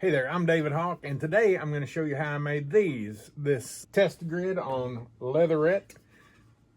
Hey there, I'm David Hawk, and today I'm going to show you how I made this test grid on leatherette,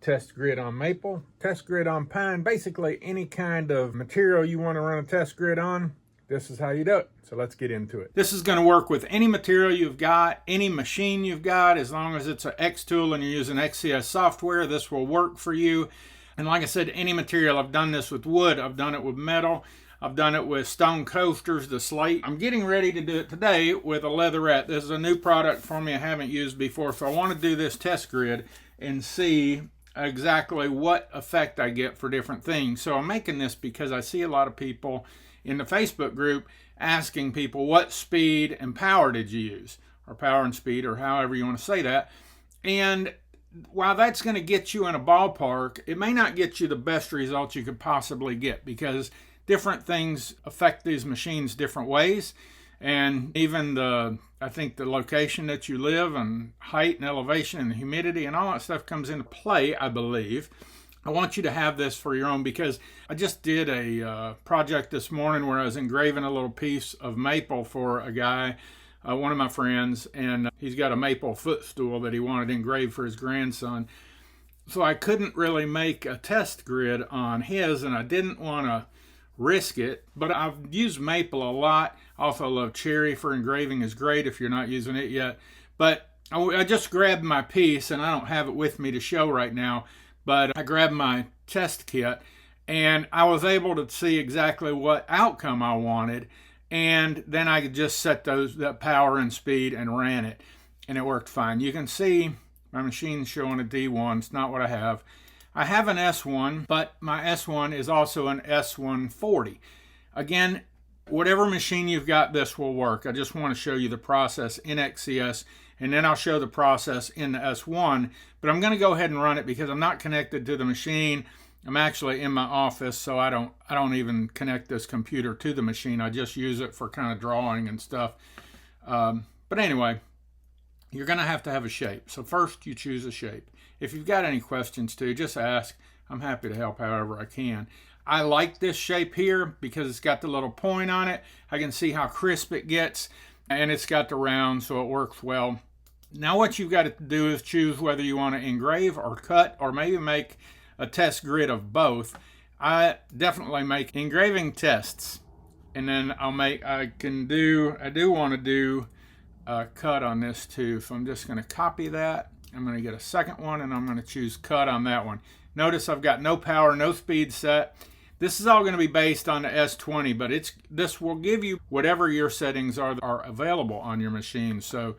test grid on maple, test grid on pine, basically any kind of material you want to run a test grid on. This is how you do it. So let's get into it. This is going to work with any material you've got, any machine you've got, as long as it's an xTool and you're using XCS software, this will work for you. And like I said, any material. I've done this with wood, I've done it with metal, I've done it with stone coasters, the slate. I'm getting ready to do it today with a leatherette. This is a new product for me I haven't used before, so I want to do this test grid and see exactly what effect I get for different things. So I'm making this because I see a lot of people in the Facebook group asking people what speed and power did you use, or power and speed, or however you want to say that. And while that's going to get you in a ballpark, it may not get you the best results you could possibly get, because different things affect these machines different ways. And even I think the location that you live, and height and elevation and humidity and all that stuff comes into play, I believe. I want you to have this for your own, because I just did a project this morning where I was engraving a little piece of maple for a guy, one of my friends, and he's got a maple footstool that he wanted engraved for his grandson. So I couldn't really make a test grid on his, and I didn't want to risk it, but I've used maple a lot. Also love cherry for engraving, is great if you're not using it yet. But I just grabbed my piece, and I don't have it with me to show right now, but I grabbed my test kit and I was able to see exactly what outcome I wanted, and then I could just set that power and speed and ran it, and it worked fine. You can see my machine's showing a D1. It's not what I have. I have an S1, but my S1 is also an S140. Again, whatever machine you've got, this will work. I just want to show you the process in XCS, and then I'll show the process in the S1. But I'm going to go ahead and run it because I'm not connected to the machine. I'm actually in my office, so I don't even connect this computer to the machine. I just use it for kind of drawing and stuff. But anyway, you're going to have a shape. So first you choose a shape. If you've got any questions too, just ask. I'm happy to help however I can. I like this shape here because it's got the little point on it. I can see how crisp it gets, and it's got the round, so it works well. Now what you've got to do is choose whether you want to engrave or cut, or maybe make a test grid of both. I definitely make engraving tests, and then I do want to do a cut on this too. So I'm just going to copy that. I'm going to get a second one, and I'm going to choose cut on that one. Notice I've got no power, no speed set. This is all going to be based on the S20, but this will give you whatever your settings are available on your machine. So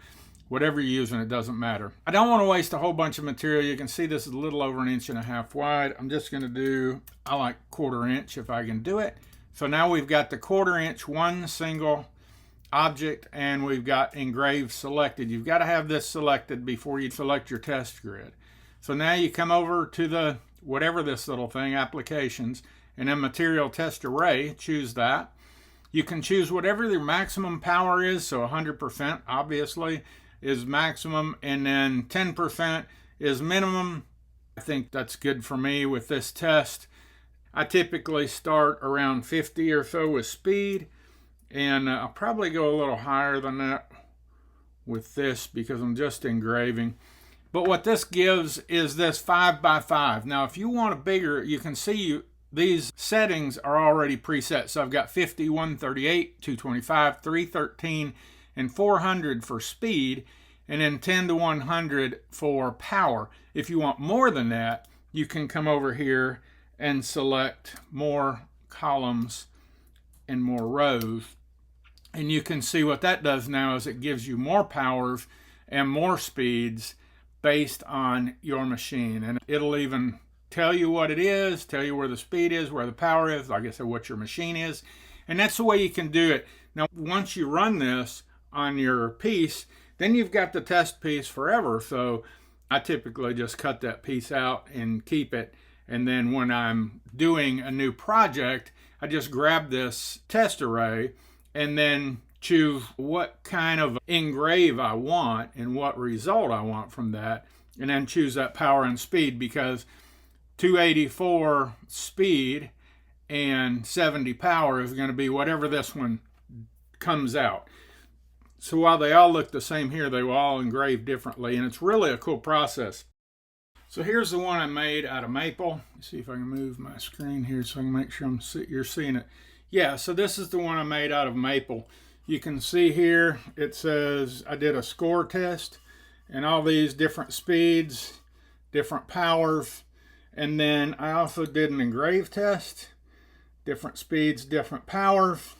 whatever you're using, it doesn't matter. I don't want to waste a whole bunch of material. You can see this is a little over 1.5 inches wide. I'm just going to do, I like 1/4 inch if I can do it. So now we've got the 1/4 inch, one single object, and we've got engraved selected. You've got to have this selected before you select your test grid. So now you come over to the whatever this little thing, applications, and then material test array, choose that. You can choose whatever your maximum power is. So 100% obviously is maximum, and then 10% is minimum. I think that's good for me with this test. I typically start around 50 or so with speed, and I'll probably go a little higher than that with this because I'm just engraving. But what this gives is this 5x5. Now, if you want a bigger, you can see these settings are already preset. So I've got 50, 138, 225, 313, and 400 for speed, and then 10 to 100 for power. If you want more than that, you can come over here and select more columns and more rows. And you can see what that does now is it gives you more powers and more speeds based on your machine. And it'll even tell you what it is, tell you where the speed is, where the power is, like I said, what your machine is. And that's the way you can do it. Now, once you run this on your piece, then you've got the test piece forever. So I typically just cut that piece out and keep it. And then when I'm doing a new project, I just grab this test array and then choose what kind of engrave I want and what result I want from that, and then choose that power and speed, because 284 speed and 70 power is going to be whatever this one comes out. So while they all look the same here, they will all engrave differently, and it's really a cool process. So here's the one I made out of maple. Let's see if I can move my screen here so I can make sure you're seeing it. Yeah, so this is the one I made out of maple. You can see here it says I did a score test and all these different speeds, different powers, and then I also did an engrave test, different speeds, different powers.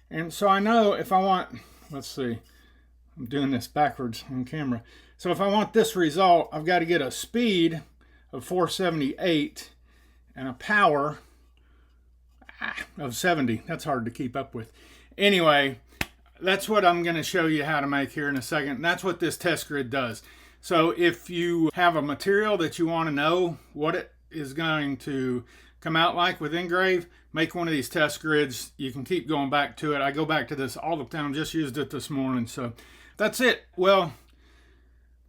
And so I know if I want, let's see, I'm doing this backwards on camera. So if I want this result, I've got to get a speed of 478 and a power of 70. That's hard to keep up with. Anyway, that's what I'm going to show you how to make here in a second. And that's what this test grid does. So if you have a material that you want to know what it is going to come out like with engrave, make one of these test grids. You can keep going back to it. I go back to this all the time. Just used it this morning. So that's it. Well,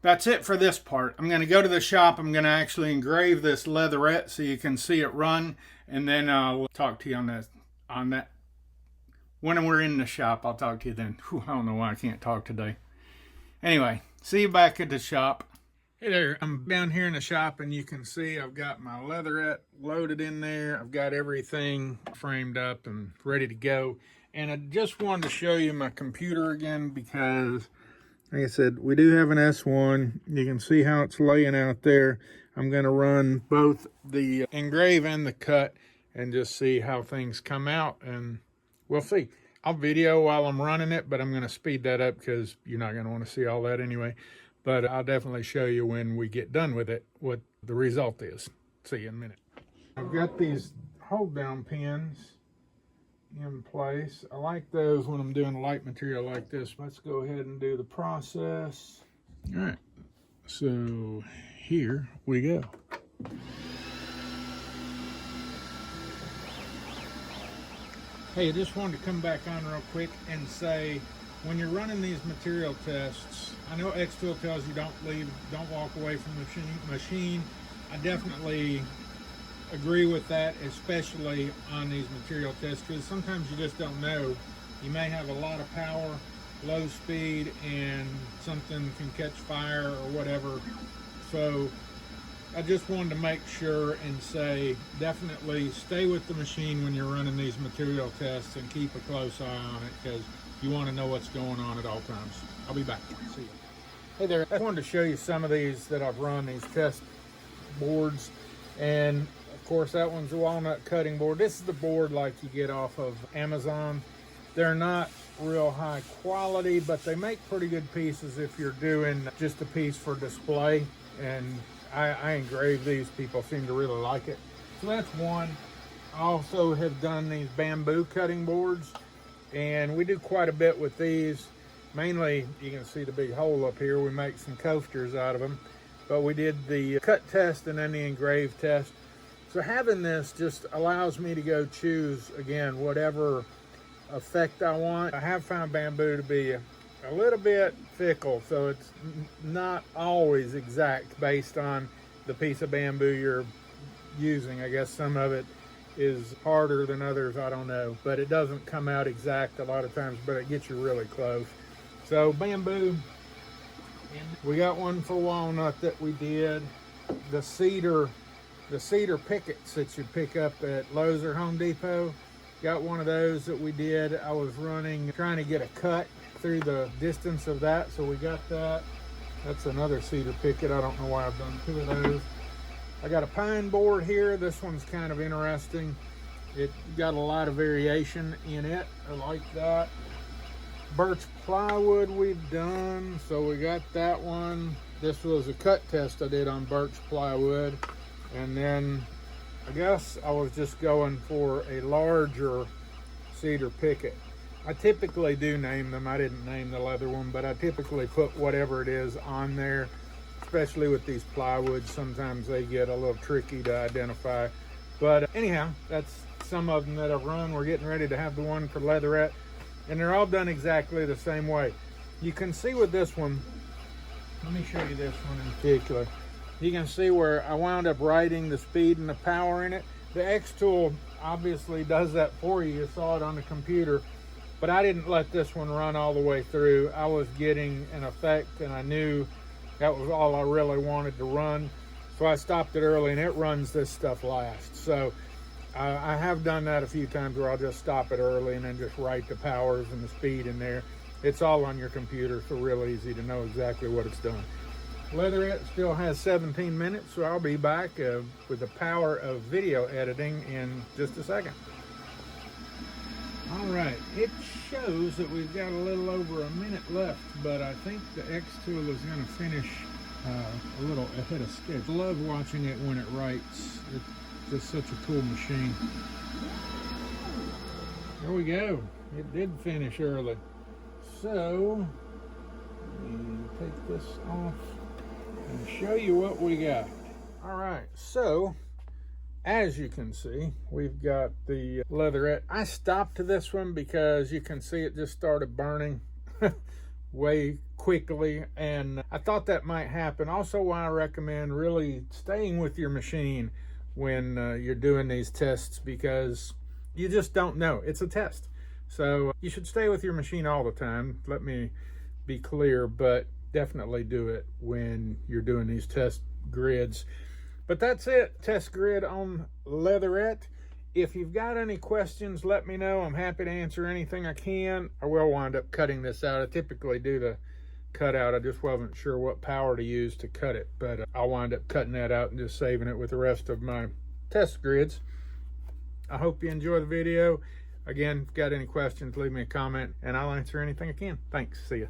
that's it for this part. I'm going to go to the shop. I'm going to actually engrave this leatherette so you can see it run. And then we'll talk to you on that. When we're in the shop, I'll talk to you then. Whew, I don't know why I can't talk today. Anyway, see you back at the shop. Hey there, I'm down here in the shop and you can see I've got my leatherette loaded in there. I've got everything framed up and ready to go. And I just wanted to show you my computer again because, like I said, we do have an S1. You can see how it's laying out there. I'm going to run both the engrave and the cut and just see how things come out, and we'll see. I'll video while I'm running it, but I'm going to speed that up because you're not going to want to see all that anyway. But I'll definitely show you when we get done with it what the result is. See you in a minute. I've got these hold down pins in place. I like those when I'm doing light material like this. Let's go ahead and do the process. All right, so here we go. Hey, I just wanted to come back on real quick and say, when you're running these material tests, I know xTool tells you don't walk away from the machine. I definitely agree with that, especially on these material tests, because sometimes you just don't know. You may have a lot of power, low speed, and something can catch fire or whatever. So I just wanted to make sure and say, definitely stay with the machine when you're running these material tests and keep a close eye on it, because you want to know what's going on at all times. I'll be back. See you. Hey there, I wanted to show you some of these that I've run, these test boards. And of course that one's a walnut cutting board. This is the board like you get off of Amazon. They're not real high quality, but they make pretty good pieces if you're doing just a piece for display. And I engrave these. People seem to really like it. So that's one. I also have done these bamboo cutting boards, and we do quite a bit with these. Mainly, you can see the big hole up here. We make some coasters out of them, but we did the cut test and then the engrave test. So having this just allows me to go choose, again, whatever effect I want. I have found bamboo to be a little bit fickle, so it's not always exact based on the piece of bamboo you're using. I guess some of it is harder than others, I don't know, but it doesn't come out exact a lot of times, but it gets you really close. So bamboo, we got one for walnut that we did. The cedar pickets that you pick up at Lowe's or Home Depot, got one of those that we did. I was trying to get a cut through the distance of that, so we got that. That's another cedar picket. I don't know why I've done two of those. I got a pine board here. This one's kind of interesting. It got a lot of variation in it. I like that. Birch plywood we've done, so we got that one. This was a cut test I did on birch plywood, and then I guess I was just going for a larger cedar picket. I typically do name them. I didn't name the leather one, but I typically put whatever it is on there, especially with these plywoods. Sometimes they get a little tricky to identify. But anyhow, that's some of them that I've run. We're getting ready to have the one for leatherette, and they're all done exactly the same way. You can see with this one, let me show you this one in particular. You can see where I wound up writing the speed and the power in it. The xTool obviously does that for you. You saw it on the computer. but I didn't let this one run all the way through. I was getting an effect, and I knew that was all I really wanted to run. So I stopped it early, and it runs this stuff last. So I have done that a few times where I'll just stop it early and then just write the powers and the speed in there. It's all on your computer, so real easy to know exactly what it's doing. Leatherette still has 17 minutes, so I'll be back with the power of video editing in just a second. All right, it shows that we've got a little over a minute left, but I think the xTool is going to finish a little ahead of schedule. I love watching it when it writes. It's just such a cool machine. There we go. It did finish early. So, let me take this off and show you what we got. All right, so as you can see, we've got the leatherette. I stopped this one because you can see it just started burning way quickly, and I thought that might happen. Also, why I recommend really staying with your machine when you're doing these tests, because you just don't know. It's a test. So you should stay with your machine all the time. Let me be clear, but definitely do it when you're doing these test grids. But that's it, test grid on leatherette. If you've got any questions, let me know. I'm happy to answer anything I can. I will wind up cutting this out. I typically do the cutout. I just wasn't sure what power to use to cut it, but I'll wind up cutting that out and just saving it with the rest of my test grids. I hope you enjoy the video. Again, if you've got any questions, leave me a comment and I'll answer anything I can. Thanks. See ya.